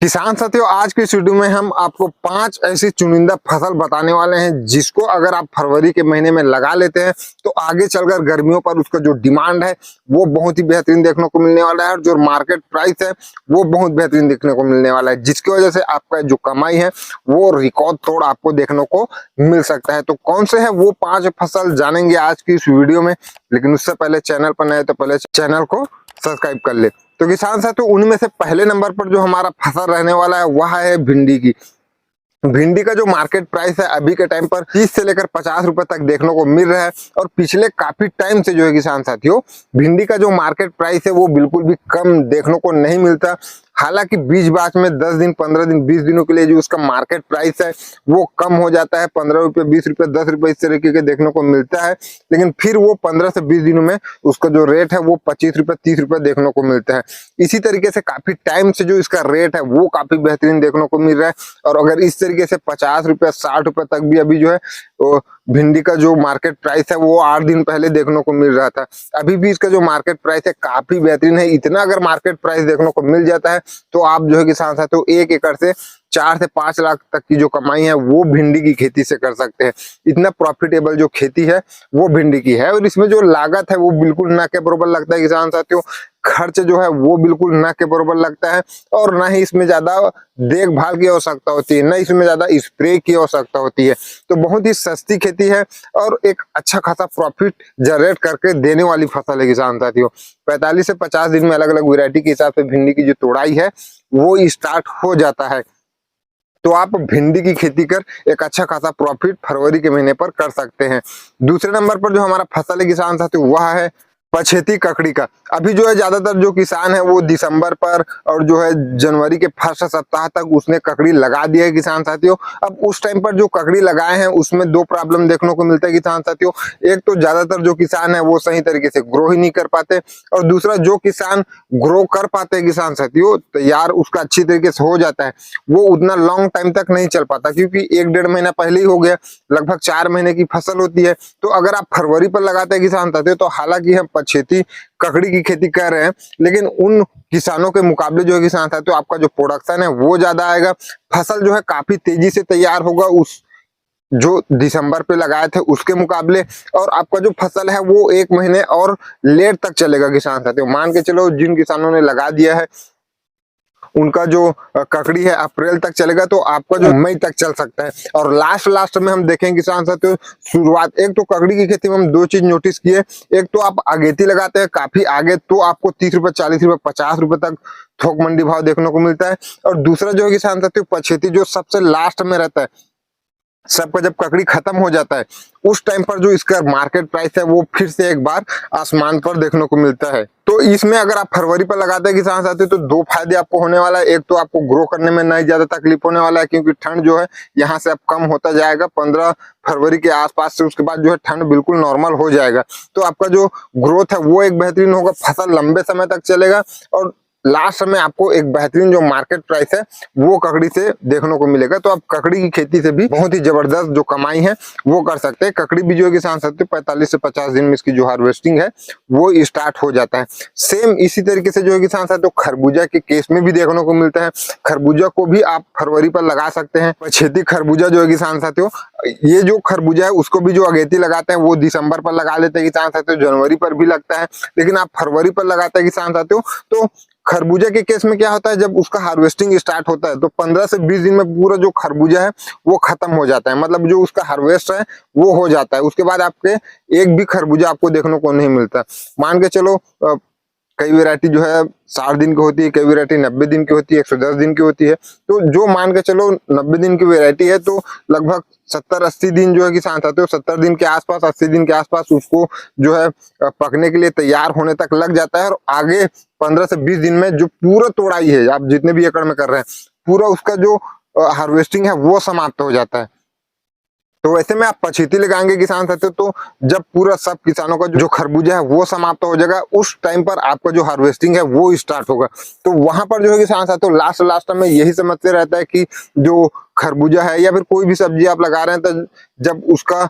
किसान साथियों, आज की इस वीडियो में हम आपको 5 ऐसी चुनिंदा फसल बताने वाले हैं जिसको अगर आप फरवरी के महीने में लगा लेते हैं तो आगे चलकर गर्मियों पर उसका जो डिमांड है वो बहुत ही बेहतरीन देखने को मिलने वाला है और जो मार्केट प्राइस है वो बहुत बेहतरीन देखने को मिलने वाला है, जिसकी वजह से आपका जो कमाई है वो रिकॉर्ड तोड़ आपको देखने को मिल सकता है। तो कौन से है वो 5 फसल जानेंगे आज की इस वीडियो में, लेकिन उससे पहले चैनल पर नए तो पहले चैनल को सब्सक्राइब कर ले। तो किसान साथियों, उनमें से पहले नंबर पर जो हमारा फसल रहने वाला है वह है भिंडी की। भिंडी का जो मार्केट प्राइस है अभी के टाइम पर 30 से लेकर 50 रुपए तक देखने को मिल रहा है और पिछले काफी टाइम से जो है किसान साथियों भिंडी का जो मार्केट प्राइस है वो बिल्कुल भी कम देखने को नहीं मिलता। हालांकि बीच बाच में 10 दिन 15 दिन 20 दिनों के लिए जो उसका मार्केट प्राइस है वो कम हो जाता है, 15 रुपए 20 रुपए 10 रुपए इस तरीके के देखने को मिलता है, लेकिन फिर वो 15 से 20 दिनों में उसका जो रेट है वो 25 रुपए 30 रुपए देखने को मिलता है। इसी तरीके से काफी टाइम से जो इसका रेट है वो काफी बेहतरीन देखने को मिल रहा है और अगर इस तरीके से 50 रुपए 60 रुपए तक भी अभी जो है भिंडी का जो मार्केट प्राइस है वो 8 दिन पहले देखने को मिल रहा था, अभी भी इसका जो मार्केट प्राइस है काफी बेहतरीन है। इतना अगर मार्केट प्राइस देखने को मिल जाता है तो आप जो है किसान साथियों 1 एकड़ से 4 से 5 लाख तक की जो कमाई है वो भिंडी की खेती से कर सकते हैं। इतना प्रॉफिटेबल जो खेती है वो भिंडी की है और इसमें जो लागत है वो बिल्कुल ना के बराबर लगता है किसान साथियों। खर्च जो है वो बिल्कुल ना के बराबर लगता है और ना ही इसमें ज्यादा देखभाल की आवश्यकता होती है, ना इसमें ज्यादा स्प्रे की आवश्यकता होती है। तो बहुत ही सस्ती खेती है और एक अच्छा खासा प्रॉफिट जनरेट करके देने वाली फसल है किसान साथियों। 45 से 50 दिन में अलग अलग वैरायटी के हिसाब से भिंडी की जो तोड़ाई है वो स्टार्ट हो जाता है। तो आप भिंडी की खेती कर एक अच्छा खासा प्रॉफिट फरवरी के महीने पर कर सकते हैं। दूसरे नंबर पर जो हमारा फसल है किसान साथियों वह है पछेती ककड़ी का। अभी जो है ज्यादातर जो किसान है वो दिसंबर पर और जो है जनवरी के फर्स्ट सप्ताह तक उसने ककड़ी लगा दिया है किसान साथियों। अब उस टाइम पर जो ककड़ी लगाए हैं उसमें 2 प्रॉब्लम देखने को मिलता है किसान साथियों। एक तो ज्यादातर जो किसान है वो सही तरीके से ग्रो ही नहीं कर पाते और दूसरा जो किसान ग्रो कर पाते हैं किसान साथियों तैयार उसका अच्छी तरीके से हो जाता है वो उतना लॉन्ग टाइम तक नहीं चल पाता, क्योंकि 1-1.5 महीना पहले ही हो गया, लगभग 4 महीने की फसल होती है। तो अगर आप फरवरी पर लगाते हैं किसान साथियों तो हालांकि हम पछेती ककड़ी की खेती कर रहे हैं, लेकिन उन किसानों के मुकाबले जो है किसान साथियों आपका जो प्रोडक्शन है वो ज्यादा आएगा, फसल जो है काफी तेजी से तैयार होगा उस जो दिसंबर पे लगाए थे उसके मुकाबले, और आपका जो फसल है वो 1 महीने और लेट तक चलेगा किसान साथियों। मान के चलो जिन किसानों ने लगा दिया है उनका जो ककड़ी है अप्रैल तक चलेगा तो आपका जो मई तक चल सकता है। और लास्ट में हम देखेंगे किसान साथियों शुरुआत, एक तो ककड़ी की खेती में हम 2 चीज नोटिस किए, एक तो आप अगेती लगाते हैं काफी आगे तो आपको 30 रुपए 40 रुपए 50 रुपए तक थोक मंडी भाव देखने को मिलता है, और दूसरा जो है किसान साथियों पछेती जो सबसे लास्ट में रहता है, सबका जब ककड़ी खत्म हो जाता है उस टाइम पर जो इसका मार्केट प्राइस है वो फिर से एक बार आसमान पर देखने को मिलता है। तो इसमें अगर आप फरवरी पर लगाते हैं किसान साथियों तो 2 फायदे आपको होने वाला है। एक तो आपको ग्रो करने में नहीं ज्यादा तकलीफ होने वाला है क्योंकि ठंड जो है यहाँ से अब कम होता जाएगा, 15 फरवरी के आसपास से उसके बाद जो है ठंड बिल्कुल नॉर्मल हो जाएगा, तो आपका जो ग्रोथ है वो एक बेहतरीन होगा, फसल लंबे समय तक चलेगा और लास्ट में आपको एक बेहतरीन जो मार्केट प्राइस है वो ककड़ी से देखने को मिलेगा। तो आप ककड़ी की खेती से भी बहुत ही जबरदस्त जो कमाई है वो कर सकते हैं। ककड़ी भी जो है किसान साथियों 45 से 50 दिन में इसकी जो हार्वेस्टिंग है वो स्टार्ट हो जाता है। सेम इसी तरीके से जो है किसान साथियों खरबूजा के केस में भी देखने को मिलता है, खरबूजा को भी आप फरवरी पर लगा सकते हैं। पछेती खरबूजा जो है किसान साथियों ये जो खरबूजा है उसको भी जो अगेती लगाते हैं वो दिसंबर पर लगा लेते हैं किसान साथियों, जनवरी पर भी लगता है, लेकिन आप फरवरी पर लगाते हैं किसान साथियों तो खरबूजा के केस में क्या होता है जब उसका हार्वेस्टिंग स्टार्ट होता है तो 15 से 20 दिन में पूरा जो खरबूजा है वो खत्म हो जाता है, मतलब जो उसका हार्वेस्ट है वो हो जाता है। उसके बाद आपके एक भी खरबूजा आपको देखने को नहीं मिलता। मान के चलो कई वैरायटी जो है 60 दिन की होती है, कई वैरायटी 90 दिन की होती है, 110 दिन की होती है। तो जो मान के चलो 90 दिन की वैरायटी है तो लगभग 70-80 दिन जो है किसान साथियों 70 दिन के आसपास 80 दिन के आसपास उसको जो है पकने के लिए तैयार होने तक लग जाता है और आगे 15 से 20 दिन में जो पूरा तोड़ाई है आप जितने भी एकड़ में कर रहे हैं पूरा उसका जो हार्वेस्टिंग है वो समाप्त हो जाता है। तो वैसे में आप पछेती लगाएंगे किसान साथियों तो जब पूरा सब किसानों का जो खरबूजा है वो समाप्त हो जाएगा उस टाइम पर आपका जो हार्वेस्टिंग है वो स्टार्ट होगा। तो वहां पर जो है किसान साथियों लास्ट में यही समझते रहता है कि जो खरबूजा है या फिर कोई भी सब्जी आप लगा रहे हैं तो जब उसका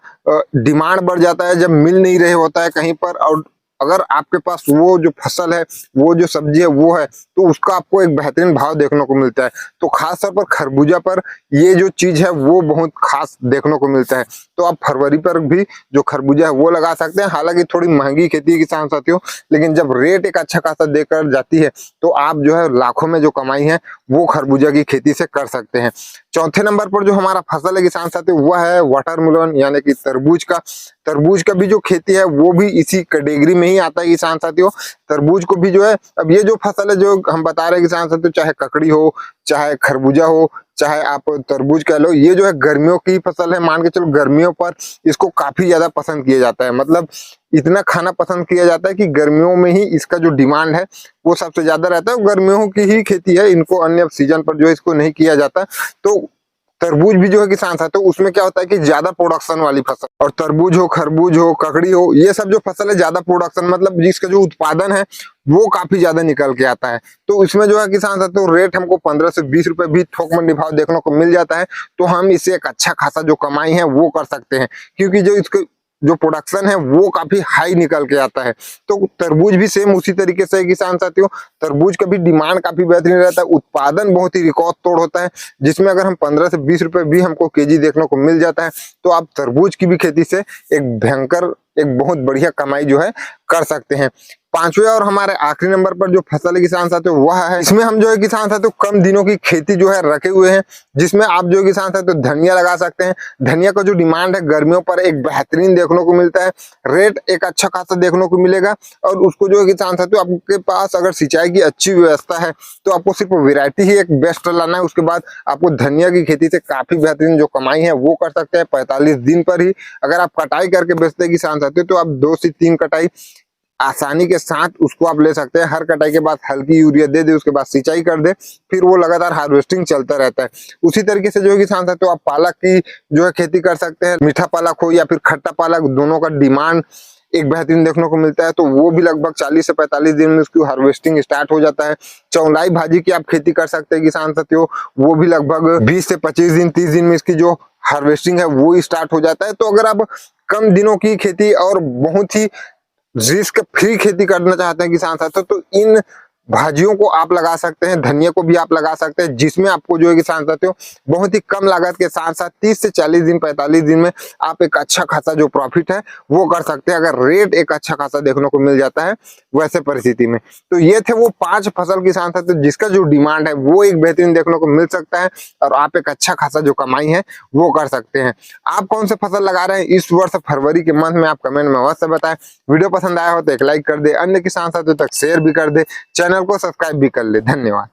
डिमांड बढ़ जाता है, जब मिल नहीं रहे होता है कहीं पर और अगर आपके पास वो जो फसल है, वो जो सब्जी है वो है, तो उसका आपको एक बेहतरीन भाव देखने को मिलता है। तो खास तौर पर खरबूजा पर ये जो चीज है वो बहुत खास देखने को मिलता है। तो आप फरवरी पर भी जो खरबूजा है वो लगा सकते हैं। हालांकि थोड़ी महंगी खेती है किसान साथियों, लेकिन जब रेट एक अच्छा खासा देकर जाती है तो आप जो है लाखों में जो कमाई है वो खरबूजा की खेती से कर सकते हैं। चौथे नंबर पर जो हमारा फसल है किसान साथियों वह है वाटरमेलन यानी कि तरबूज का। तरबूज का भी जो खेती है वो भी इसी कैटेगरी में ही आता है किसान साथियों। तरबूज को भी जो है, अब ये जो फसल है जो हम बता रहे हैं किसान साथियों, चाहे ककड़ी हो, चाहे खरबूजा हो, चाहे आप तरबूज कह लो, ये जो है गर्मियों की फसल है। मान के चलो गर्मियों पर इसको काफी ज्यादा पसंद किया जाता है। मतलब इतना खाना पसंद किया जाता है कि गर्मियों में ही इसका जो डिमांड है वो सबसे ज्यादा रहता है। गर्मियों की ही खेती है, इनको अन्य सीजन पर जो है इसको नहीं किया जाता। तो तरबूज भी जो है किसान साथियों उसमें क्या होता है कि ज्यादा प्रोडक्शन वाली फसल, और तरबूज हो, खरबूज हो, ककड़ी हो, ये सब जो फसल है ज्यादा प्रोडक्शन, मतलब जिसका जो उत्पादन है वो काफी ज्यादा निकल के आता है। तो इसमें जो है किसान साथियों रेट हमको 15 से 20 रुपए भी थोक मंडी भाव देखने को मिल जाता है। तो हम इससे एक अच्छा खासा जो कमाई है वो कर सकते हैं, क्योंकि जो इसको जो प्रोडक्शन है वो काफी हाई निकल के आता है। तो तरबूज भी सेम उसी तरीके से है किसान साथियों। तरबूज का भी डिमांड काफी बेहतरीन रहता है, उत्पादन बहुत ही रिकॉर्ड तोड़ होता है, जिसमें अगर हम 15 से 20 रुपए भी हमको केजी देखने को मिल जाता है तो आप तरबूज की भी खेती से एक भयंकर, एक बहुत बढ़िया कमाई जो है कर सकते हैं। पांचवें और हमारे आखिरी नंबर पर जो फसल है किसान साथियों वह है, इसमें हम जो है किसान साथियों कम दिनों की खेती जो है रखे हुए हैं, जिसमें आप जो है किसान साथियों धनिया लगा सकते हैं। धनिया का जो डिमांड है गर्मियों पर एक बेहतरीन देखने को मिलता है, रेट एक अच्छा खासा देखने को मिलेगा। और उसको जो है किसान साथियों आपके पास अगर सिंचाई की अच्छी व्यवस्था है तो आपको सिर्फ वैरायटी ही एक बेस्ट लाना है, उसके बाद आपको धनिया की खेती से काफी बेहतरीन जो कमाई है वो कर सकते हैं 45 दिन पर ही। अगर आप कटाई करके बेचते हैं किसान साथियों तो आप 2 से 3 कटाई आसानी के साथ उसको आप ले सकते हैं। हर कटाई के बाद हल्की यूरिया दे दे, उसके बाद सिंचाई कर दे, फिर वो लगातार हार्वेस्टिंग चलता रहता है। उसी तरीके से जो है किसान साथियों आप पालक की जो है खेती कर सकते हैं। मीठा पालक हो या फिर खट्टा पालक, दोनों का डिमांड एक बेहतरीन देखने को मिलता है। तो वो भी लगभग 40 से 45 दिन में उसकी हार्वेस्टिंग स्टार्ट हो जाता है। चौलाई भाजी की आप खेती कर सकते हैं किसान साथियों, वो भी लगभग 20 से 25 दिन 30 दिन में इसकी जो हार्वेस्टिंग है वो स्टार्ट हो जाता है। तो अगर आप कम दिनों की खेती और बहुत ही रिस्क फ्री खेती करना चाहते हैं किसान साथियों तो इन भाजियों को आप लगा सकते हैं, धनिया को भी आप लगा सकते हैं, जिसमें आपको जो है किसान साथियों बहुत ही कम लागत के साथ साथ 30 से 40 दिन 45 दिन में आप एक अच्छा खासा जो प्रॉफिट है वो कर सकते हैं, अगर रेट एक अच्छा खासा देखने को मिल जाता है वैसे परिस्थिति में। तो ये थे वो 5 फसल किसान साथियों जिसका जो डिमांड है वो एक बेहतरीन देखने को मिल सकता है और आप एक अच्छा खासा जो कमाई है वो कर सकते हैं। आप कौन से फसल लगा रहे हैं इस वर्ष फरवरी के मंथ में, आप कमेंट में अवश्य बताएं। वीडियो पसंद आया हो तो एक लाइक कर दे, अन्य किसान साथियों तक शेयर भी कर दे, चैनल को सब्सक्राइब भी कर ले। धन्यवाद।